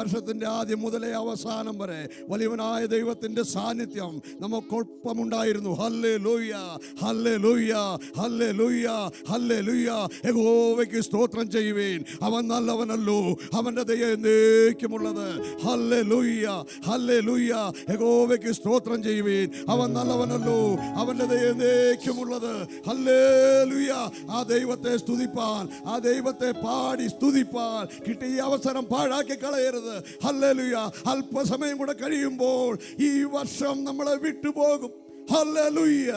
വർഷത്തിന്റെ ആദ്യം മുതലേ അവസാനം വരെ വലിയവനായ ദൈവത്തിന്റെ സാന്നിധ്യം നമുക്കൊപ്പമുണ്ടായിരുന്നു. Hallelujah, hallelujah, hallelujah, hallelujah. യഹോവയ്ക്ക് സ്തോത്രം ചെയ്യുവീൻ, അവൻ നല്ലവനല്ലോ, അവന്റെ ദയ എന്നേക്കുമുള്ളത്. Hallelujah, hallelujah. യഹോവയ്ക്ക് സ്തോത്രം ചെയ്യുവീൻ, അവൻ നല്ലവനല്ലോ, അവന്റെ ദയ എന്നേക്കുമുള്ളത്. ഹല്ലേലൂയ. ആ ദൈവത്തെ സ്തുതിപ്പാൻ, ആ ദൈവത്തെ പാടി സ്തുതിപ്പാൻ കിട്ടിയ അവസരം പാഴാക്കി കളയരുത്. ഹല്ലേലൂയ. അല്പസമയം കൂടെ കഴിയുമ്പോൾ ഈ വർഷം നമ്മളെ വിട്ടുപോകും. ഹല്ലേലൂയ.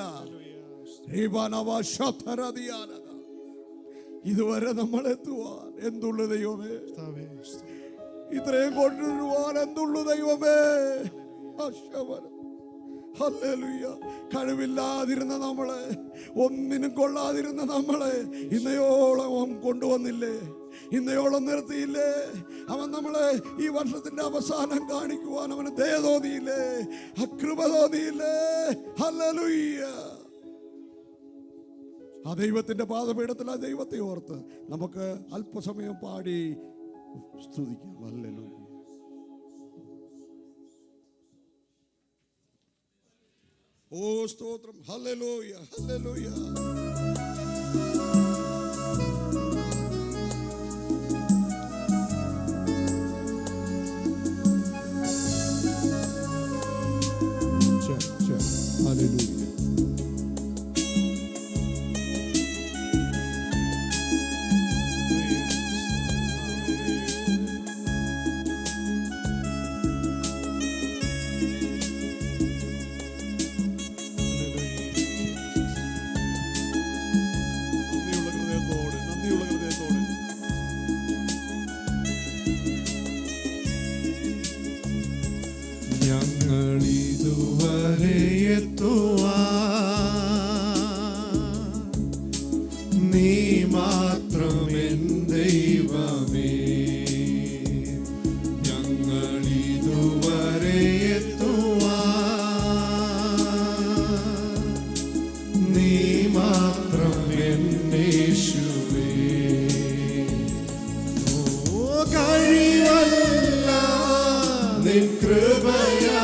ഇതുവരെ നമ്മൾ എത്തുവാൻ എന്തുള്ളു ദൈവമേ, ഇത്രയും കൊണ്ടുവരുവാൻ എന്തുള്ളു ദൈവമേ. ഹല്ലേലൂയ. കഴിവില്ലാതിരുന്ന നമ്മളെ, ഒന്നിനും കൊള്ളാതിരുന്ന നമ്മളെ ഇന്നയോളം കൊണ്ടുവന്നില്ലേ, ഇന്നയോളം നിർത്തിയില്ലേ. അവൻ നമ്മളെ ഈ വർഷത്തിന്റെ അവസാനം കാണിക്കുവാൻ അവന് ദയ തോന്നിയില്ലേ, കൃപ തോന്നിയില്ലേ. ഹല്ലേലൂയ. ആ ദൈവത്തിന്റെ പാദപീഠത്തിൽ ആ ദൈവത്തെ ഓർത്ത് നമുക്ക് അല്പസമയം പാടി സ്തുതിക്കാം. ഹല്ലേലൂയ. ഓ സ്തോത്രം. Hallelujah, hallelujah. Hallelujah. ഞങ്ങളിതുവരെ നീ മാത്രമെൻ ദൈവമേ. ഞങ്ങളിതുവരെ നീ മാത്രമെൻ യേശുവേ. ഓ കഴിവല്ല നിൻ കൃപയാ,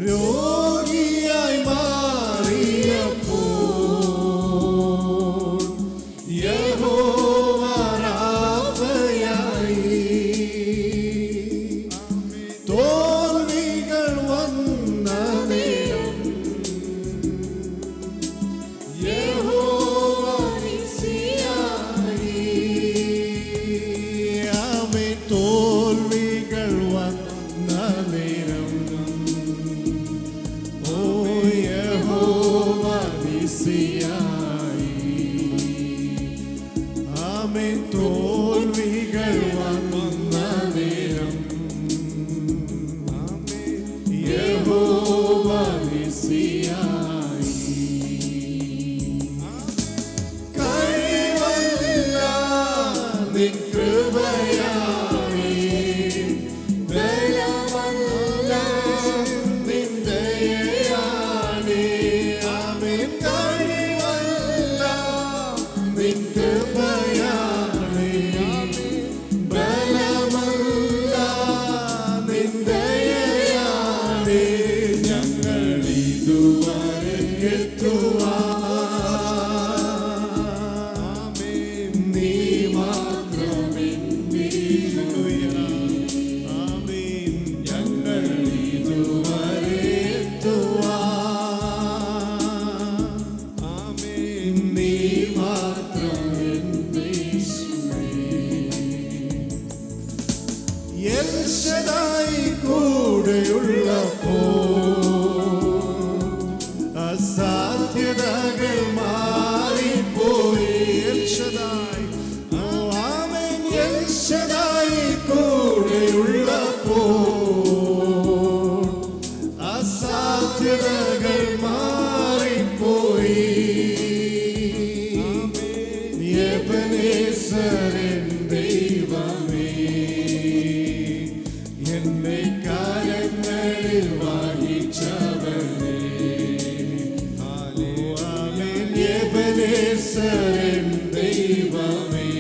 രോഗിയായി മാറിയപ്പോൾ യഹോവ റാഫയായി. തോൽവികൾ വന്ന നേരം യഹോവ നിസിയായി. ആമേൻ. തോൽവികൾ വന്ന നേരം ആമേൻ. തോൽവികൾ വന്ന നേരം യഹോവ നിസിയായി. കഴിവല്ല നിൻ കൃപയായി, ബലമല്ല നിൻ ദയയായി. ആമേൻ. കഴിവല്ല എൽശദായി കൂടെയുള്ളപ്പോ അസാധ്യതകൾ മാറിപ്പോയി. എൽശദായി, ആമേൻ, എൽശദായി കൂടെയുള്ളപ്പോ അസാധ്യതകൾ മാറിപ്പോയി. എബനേസരിൻ ദൈവമേ, എന്നെ കാലങ്ങളിൽ വഹിച്ചവനേ. ആമേൻ. എബനേസരിൻ ദൈവമേ,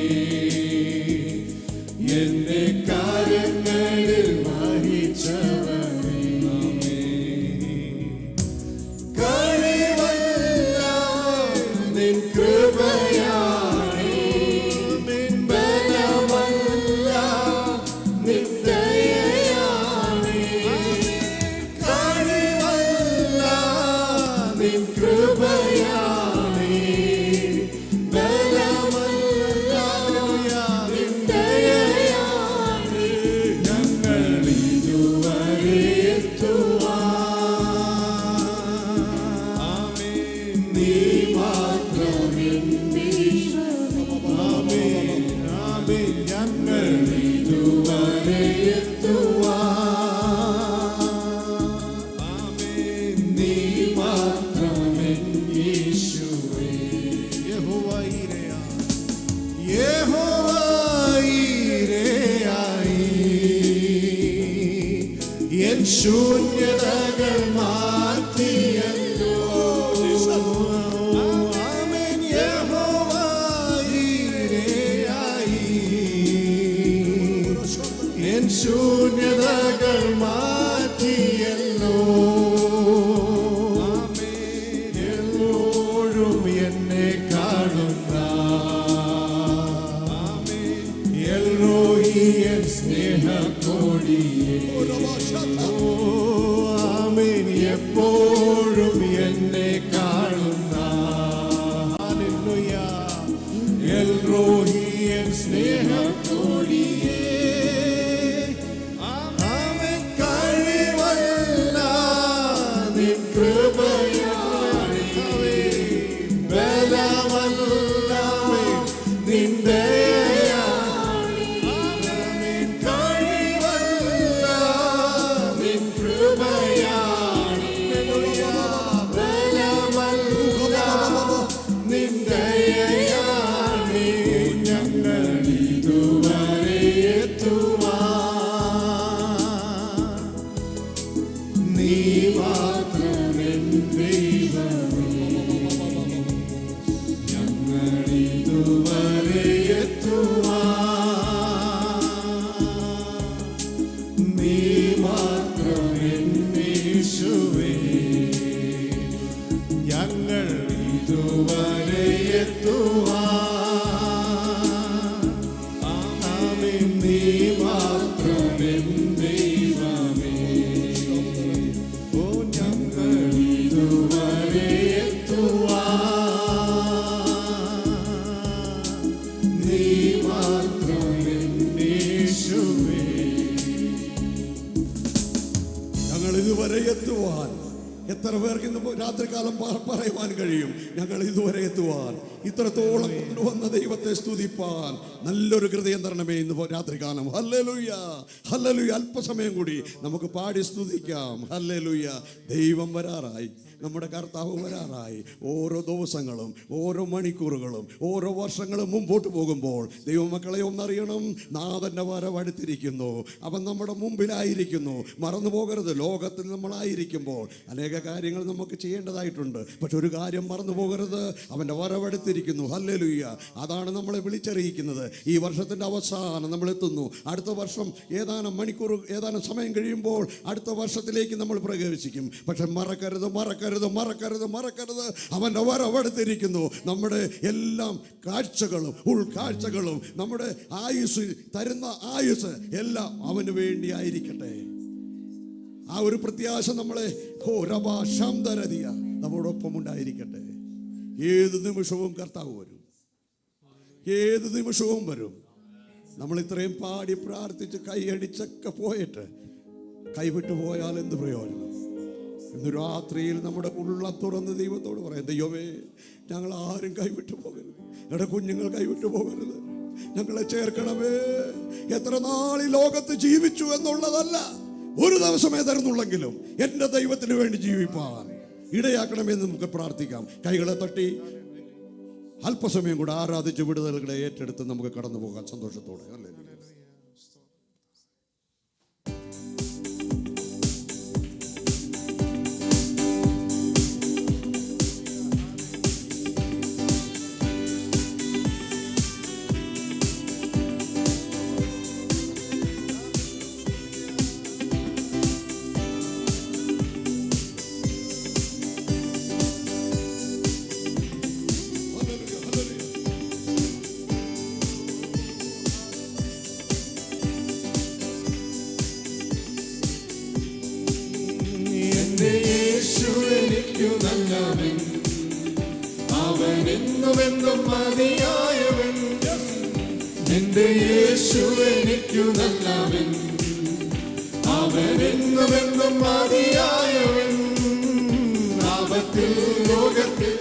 എന്നെ കാലങ്ങളിൽ വഹിച്ചവനേ. കഴിവല്ല നിൻ കൃപയാണേ, നിൻ ബലമല്ല നിൻ ദയയാണേ. കഴിവല്ല നിൻ കൃപയാണേ, ബലമല്ല നിൻ ദയയാണേ. ഞങ്ങൾ ഇതുവരെ എത്തുവാൻ നീ മാത്രമെൻ ആമേൻ, ആമേൻ. ഞങ്ങൾ ഇതുവരെ എത്തുവാൻ നീ മാത്രമെൻ യേശുവേ. യഹോവ ഈരയായി എൻ ശൂന്യതകൾ മാറ്റിയല്ലോ. ആമേൻ. യഹോവ ഈരയായി എൻ ശൂന്യതകൾ മാറ്റിയല്ലോ. എല്ലോഴും എന്നെ കാണുന്ന എൽറോയി എൻ സ്നേഹക്കോടിയേ. ആമേൻ. എപ്പോഴും എന്നെ കാണുന്ന ഹല്ലേലൂയ എൽറോയി എൻ സ്നേഹക്കോടിയേ. ആമേൻ. കഴിവല്ല നിൻ കൃപയാണേ, ബലമല്ല നിൻ ദയയാണേ. ആമേൻ. കഴിവല്ല നിൻ കൃപയാണേ, ബലമല്ല നിൻ ദയയാണേ. ഞങ്ങൾ ഇതുവരെ എത്തുവാൻ നീ മാത്രമെൻ ദൈവമേ. ഞങ്ങൾ ഇതുവരെ എത്തുവാൻ നീ മാത്രമെൻ യേശുവേ. ഞങ്ങൾ ഇതുവരെ എത്തുവാൻ ആമേൻ നീ മാത്രമെൻ ദൈവമേ. ഓ ഞങ്ങൾ ഇതുവരെ എത്തുവാൻ നീ മാത്രമെൻ യേശുവേ. ഞങ്ങൾ ഇതുവരെ എത്തുവാൻ എത്ര പേർക്ക് ഇന്ന് രാത്രികാലം പറയുവാൻ കഴിയും? ഞങ്ങൾ ഇതുവരെ എത്തുവാൻ, ഇത്രത്തോളം കൊണ്ടുവന്ന ദൈവത്തെ സ്തുതിപ്പാൻ നല്ലൊരു ഹൃദയം തരണമേ ഇന്ന് രാത്രികാലം. Hallelujah, hallelujah. അല്പസമയം കൂടി നമുക്ക് പാടി സ്തുതിക്കാം. ഹല്ലേലൂയ. ദൈവം വരാറായി, നമ്മുടെ കർത്താവ് വരാറായി. ഓരോ ദിവസങ്ങളും ഓരോ മണിക്കൂറുകളും ഓരോ വർഷങ്ങളും മുമ്പോട്ട് പോകുമ്പോൾ ദൈവമക്കളെ ഒന്നറിയണം, നാഥൻ്റെ വരവടുത്തിരിക്കുന്നു. അവൻ നമ്മുടെ മുമ്പിലായിരിക്കുന്നു. മറന്നു പോകരുത്, ലോകത്തിൽ നമ്മളായിരിക്കുമ്പോൾ അനേക കാര്യങ്ങൾ നമുക്ക് ചെയ്യേണ്ടതായിട്ടുണ്ട്. പക്ഷെ ഒരു കാര്യം മറന്നു പോകരുത്, അവൻ്റെ വരവടുത്തിരിക്കുന്നു. ഹല്ലേലൂയ. അതാണ് നമ്മളെ വിളിച്ചറിയിക്കുന്നത്. ഈ വർഷത്തിൻ്റെ അവസാനം നമ്മൾ എത്തുന്നു. അടുത്ത വർഷം ഏതാനും മണിക്കൂർ, ഏതാനും സമയം കഴിയുമ്പോൾ അടുത്ത വർഷത്തിലേക്ക് നമ്മൾ പ്രവേശിക്കും. പക്ഷെ മറക്കരുത്, മറക്കരുത്, മറക്കരുത്, മറക്കരുത്, അവൻ്റെ വരവടുത്തിരിക്കുന്നു. നമ്മുടെ എല്ലാം കാഴ്ചകളും ഉൾക്കാഴ്ചകളും നമ്മുടെ ആയുസ് തരുന്ന ആയുസ് എല്ലാം അവന് വേണ്ടി ആയിരിക്കട്ടെ. ആ ഒരു പ്രത്യാശ നമ്മളെ നമ്മോടൊപ്പം ഉണ്ടായിരിക്കട്ടെ. ഏത് നിമിഷവും കർത്താവ് വരും, ഏത് നിമിഷവും വരും. നമ്മൾ ഇത്രയും പാടി പ്രാർത്ഥിച്ച് കൈയടിച്ചൊക്കെ പോയിട്ട് കൈവിട്ടു പോയാൽ എന്ത് പ്രയോജനം? ഇന്ന് രാത്രിയിൽ നമ്മുടെ ഉള്ള തുറന്ന് ദൈവത്തോട് പറയാം, ദൈവമേ ഞങ്ങൾ ആരും കൈവിട്ടു പോകരുത്, ഞങ്ങളുടെ കുഞ്ഞുങ്ങൾ കൈവിട്ടു പോകരുത്, ഞങ്ങളെ ചേർക്കണമേ. എത്ര നാൾ ഈ ലോകത്ത് ജീവിച്ചു എന്നുള്ളതല്ല, ഒരു ദിവസമേ തരുന്നുള്ളെങ്കിലും എൻ്റെ ദൈവത്തിന് വേണ്ടി ജീവിപ്പാൻ ഇടയാക്കണമെന്ന് നമുക്ക് പ്രാർത്ഥിക്കാം. കൈകളെ തട്ടി അല്പസമയം കൂടെ ആരാധിച്ച് വിടുതലുകളെ ഏറ്റെടുത്ത് നമുക്ക് കടന്നു പോകാം സന്തോഷത്തോടെ. അല്ലേ? അവനെന്നുമെന്നും മതിയായവൻ, എന്റെ യേശു എനിക്കു നല്ലവൻ. അവനെന്നുമെന്നും മതിയായവൻ. ആപത്തിൽ ലോകത്തിൽ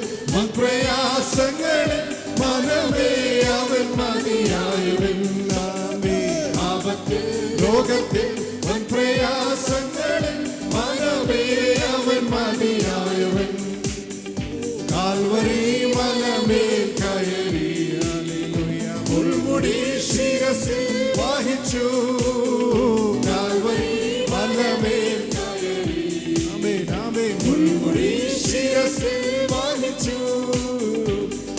പ്രയാസങ്ങളിൽ മനമേ അവൻ മതിയായവൻ. ആപത്തിൽ ലോകത്തിൽ പ്രയാസങ്ങളിൽ മനമേ അവൻ മതിയായവൻ. കാൽവരി മലമേൽ കയറി മുൾമുടി ശിരസിൽ വഹിച്ചു. കാൽവരി മലമേൽ കയറി മുൾമുടി ശിരസിൽ വഹിച്ചു.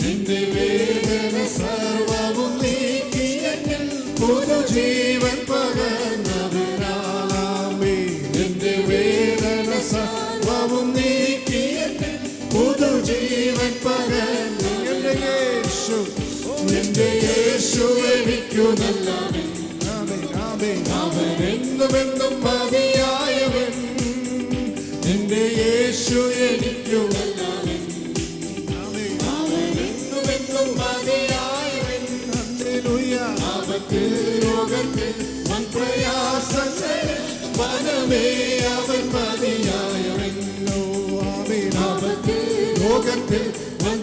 എന്റെ വേദന സർവവും നീക്കി എന്നിൽ പുതുജീവൻ പകർന്നവനാമേ. എന്റെ വേദന സർവവും നീക്കി എന്നിൽ പുതുജീവൻ പകർന്നു. എന്റെ യേശു, എന്റെ യേശു എനിക്കു നല്ലവൻ. അവനെന്നുമെന്നും മതിയായവൻ. എന്റെ യേശു എനിക്കു നല്ലവൻ. അവനെന്നുമെന്നും മതിയായവൻ. ആപത്തിൽ ലോകത്തിൽ പ്രയാസങ്ങളിൽ മനമേ അവൻ മതിയായവൻ. ആപത്തിൽ ലോകത്തിൽ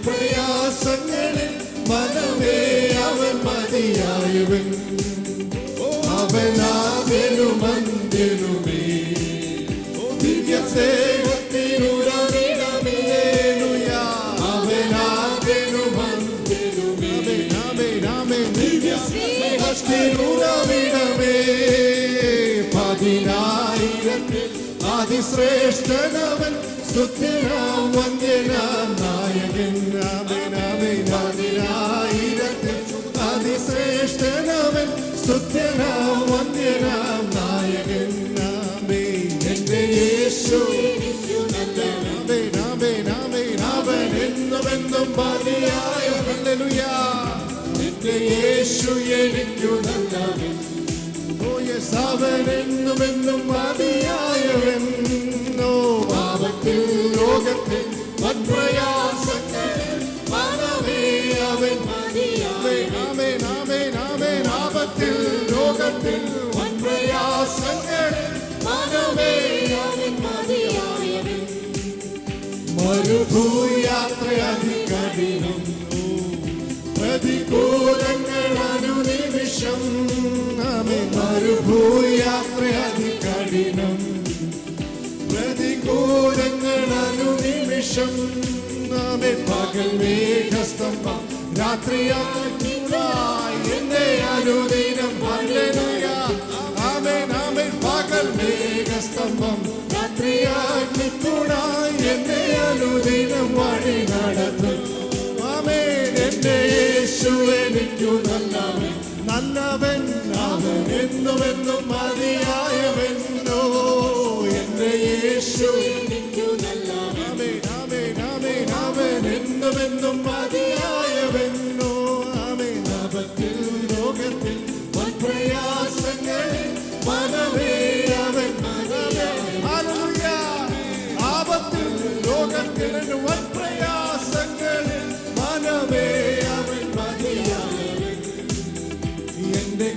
പ്രയാസങ്ങളിൽ മനമേ അവൻ മതിയായവൻ. അവനാദിനുമന്ദിനുമേ ദിവ്യ സ്നേഹത്തിനുറവിടമേ. അവനാദിനുമന്ദിനുമേ ദിവ്യ സ്നേഹത്തിനുറവിടമേ. 10,000 അതിശ്രേഷ്ഠനവൻ, സ്തുത്യനാം വന്ദ്യനാം നായകൻ. 10,000 അതിശ്രേഷ്ഠനവൻ, സ്തുത്യനാം വന്ദ്യനാം നായകൻ. എന്റെ യേശു അവനെന്നുമെന്നും മതിയായവൻ. എന്റെ യേശു എനിക്കു നല്ലവൻ. അവനെന്നുമെന്നും മതിയായവൻ. പാപത്തിൽ ലോകത്തിൽ പ്രയാസങ്ങളിൽ മനമേ അവൻ മതിയായവൻ. ആപത്തിൽ ലോകത്തിൽ പ്രയാസങ്ങളിൽ മനമേ അവൻ മതിയായവൻ. മരുഭൂയാത്ര അതികഠിനം, പ്രതികൂലങ്ങൾ അനുനിമിഷം. മരുഭൂയാത്ര അതികഠിനം, പ്രതികൂലങ്ങൾ അനുനിമിഷം. പകൽ മേഘസ്തംഭം രാത്രിയായി എന്നെ അനുദിനം. ഹല്ലേലൂയ. ആമേൻ ആമേൻ. പകൽ മേഘസ്തംഭം രാത്രിയായി എന്നെ അനുദിനം വഴി നടത്തും. ആമേൻ. എന്റെ യേശു എനിക്കു നല്ലവൻ. നല്ലവൻ അവനെന്നുമെന്നും മതിയായവൻ. എന്റെ യേശു എനിക്കു നല്ലവൻ. അവനെന്നുമെന്നും മതിയായവൻ. ആപത്തിൽ ലോകത്തിൽ പ്രയാസങ്ങളിൽ മനമേ അവൻ മതിയായവൻ. ആപത്തിൽ ലോകത്തിൽ പ്രയാസങ്ങളിൽ മനമേ അവൻ മതിയായവൻ. എന്റെ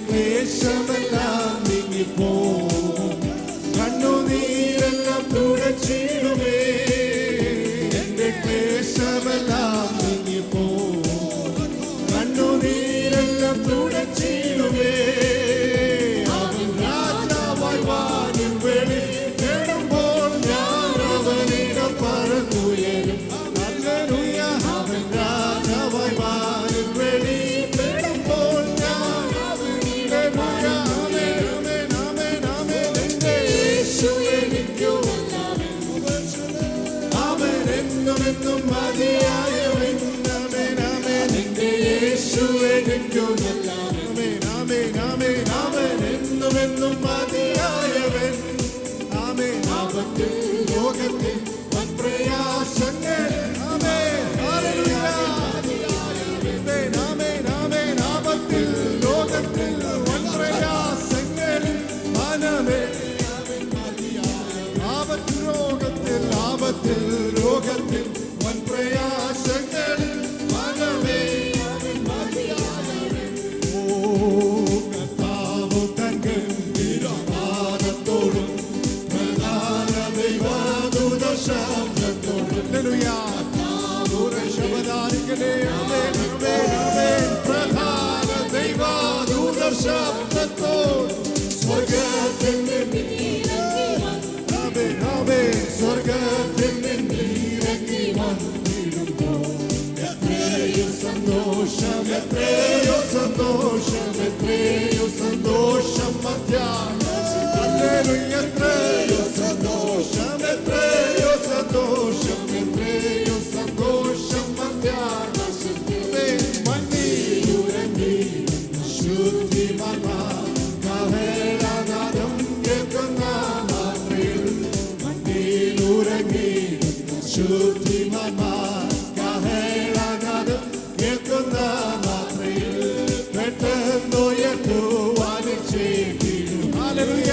എന്നും മതിയായവൻ. ആമേൻ ആമേൻ എന്റെ യേശു എനിക്കു നല്ല. ആമേൻ ആമേൻ ആമേൻ ആമേൻ എന്നും എന്നും മതിയായവൻ. ആമേൻ ആപത്തിൽ ലോകത്തിൽ വൻ പ്രയാസങ്ങൾ. Amen hallelujah. ആമേൻ ആമേൻ ആമേൻ ആപത്തിൽ ലോകത്തിൽ വൻ പ്രയാസങ്ങൾ. മനമേ ആപത്തിൽ ലോകത്തിൽ വൻ പ്രയാസങ്ങൾ. മനമേ ഓ കർത്താവ് തൻ ഗംഭീരനാദത്തോടും പ്രധാന ദൈവദൂത ശബ്ദത്തോടും. ഹല്ലേലൂയ. ശബ്ദാനിക്കട്ടെ. ആമേൻ ആമേൻ ആമേൻ. പ്രധാന ദൈവദൂത ശബ്ദത്തോടും സ്വർഗ്ഗത്തിൽ സ്വർഗത്തിൽ നിന്നിറങ്ങി വന്നിടുമ്പോൾ എത്രയോ സന്തോഷം, എത്രയോ സന്തോഷം, എത്രയോ സന്തോഷം മധ്യാഹ്നം. ഹല്ലേലൂയ. എത്രയോ സന്തോഷം, എത്രയോ സന്തോഷം, എത്രയോ സന്തോഷം മധ്യാഹ്നം. മണ്ണിലുറങ്ങി ശുദ്ധിമാന്മാർ കഹളനാദം കേൾക്കുന്ന ശുദ്ധിമാന്മാർ കഹളനാദം കേൾക്കുന്ന മാത്രയിൽ പെട്ടെന്നുയർത്തുവാൻ ചെയ്തിടും. ഹല്ലേലൂയ.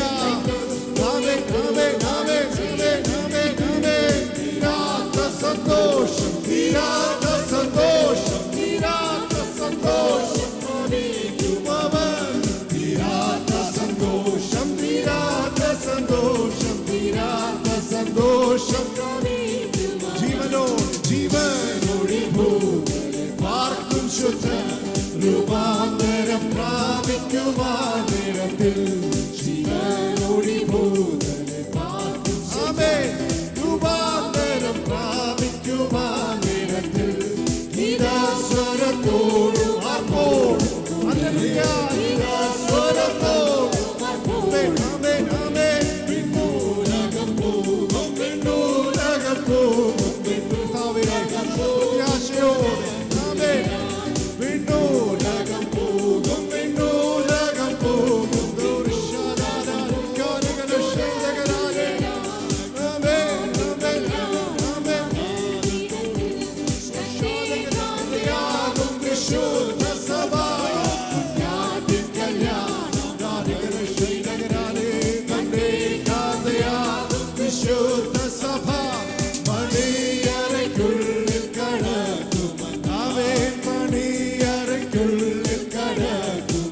ആമേൻ ആമേൻ ആമേൻ ആമേൻ ആമേൻ ആമേൻ. തീരാത്ത സന്തോഷം, തീരാത്ത സന്തോഷം, തീരാത്ത സന്തോഷം അവൻ. തീരാത്ത സന്തോഷം, തീരാത്ത സന്തോഷം, തീരാത്ത സന്തോഷം. ജീവനോടി പാർക്കും ശുദ്ധ രൂപാന്തരം പ്രാപിക്കുവാനിടത്തിൽ. ജീവനോടി പാർക്കും രൂപാന്തരം പ്രാപിക്കുവാനിടത്തിൽ. സ്വരത്തോടും ആർപ്പോടും. ഹല്ലേലൂയ. സ്വരത്തോടും ആമേൻ ആമേൻ ആമേൻ. വിണ്ണൂരകം പോകും, വിണ്ണൂരകം പോകും. വിണ്ണൂരകം പോകും, വിണ്ണൂരകം പോകും. വിശുദ്ധ സഭ വിശുദ്ധ സഭ മണിയറയ്ക്കുള്ളിൽ കടക്കും. ആമേൻ. മണിയറയ്ക്കുള്ളിൽ കടക്കും.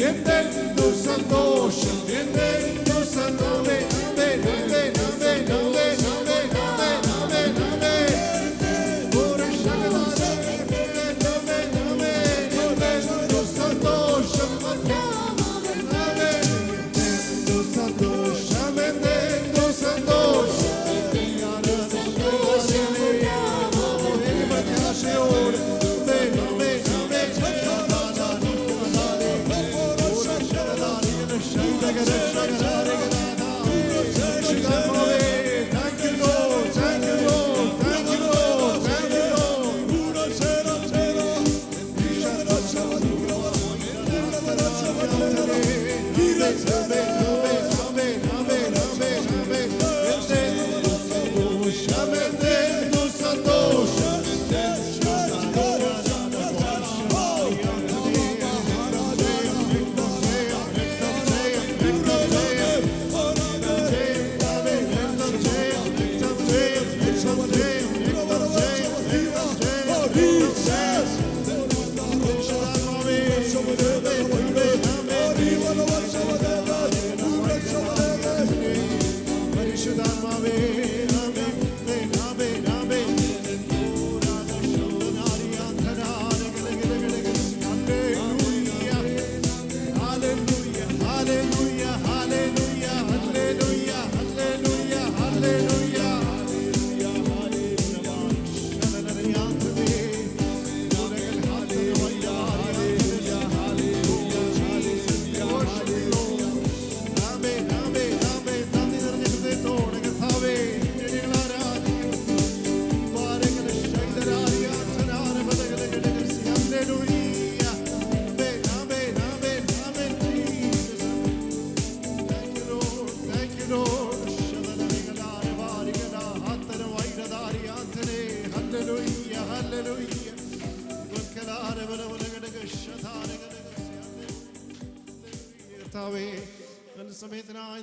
എന്തെന്തു സന്തോഷം, എന്തെന്തു സന്തോഷം.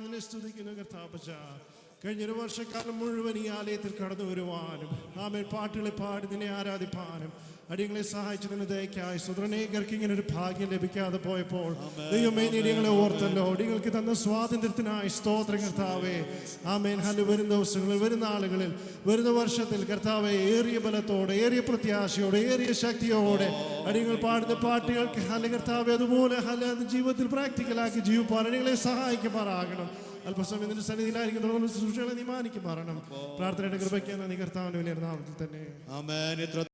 നിന്നെ സ്തുതിക്കുന്നു കർത്താപ്പച്ച. കഴിഞ്ഞൊരു വർഷക്കാലം മുഴുവൻ ഈ ആലയത്തിൽ കടന്നു വരുവാനും ആമേൻ പാട്ടുകളെ പാടി നിന്നെ ആരാധിപ്പാനും അടിയങ്ങളെ സഹായിച്ചതിന് ദയക്കായി സുദ്രനേകർക്ക് ഇങ്ങനെ ഒരു ഭാഗ്യം ലഭിക്കാതെ പോയപ്പോൾ ദൈവമേ നീ ഞങ്ങളെ ഓർത്തല്ലോ. നിങ്ങൾക്ക് തന്ന സ്വാതന്ത്ര്യത്തിനായി സ്തോത്രം കർത്താവേ. ആമേൻ. ഹല്ലേലൂയ. വരും ദിവസങ്ങളിൽ, വരുന്ന ആളുകളിൽ, വരുന്ന വർഷത്തിൽ കർത്താവേ ഏറിയ ബലത്തോടെ, ഏറിയ പ്രത്യാശയോടെ, ഏറിയ ശക്തിയോടെ അടിയങ്ങൾ പാടുന്ന പാട്ടുകൾക്ക് ഹല്ലേലൂയ കർത്താവേ അതുപോലെ ഹല്ലേലൂയ ജീവിതത്തിൽ പ്രാക്ടിക്കലാക്കി ജീവിപ്പാൻ അടിയങ്ങളെ സഹായിക്കുമാറാകണം. അല്പസമയം നിന്റെ സന്നിധിയിലായിരിക്കും ശുശ്രൂഷകളെ നീ മാനിക്കുമാറണം. പ്രാർത്ഥനയുടെ കൃപയ്ക്ക് നന്ദി കർത്താവിന്റെ വലിയ നാമത്തിൽ തന്നെ. ആമേൻ.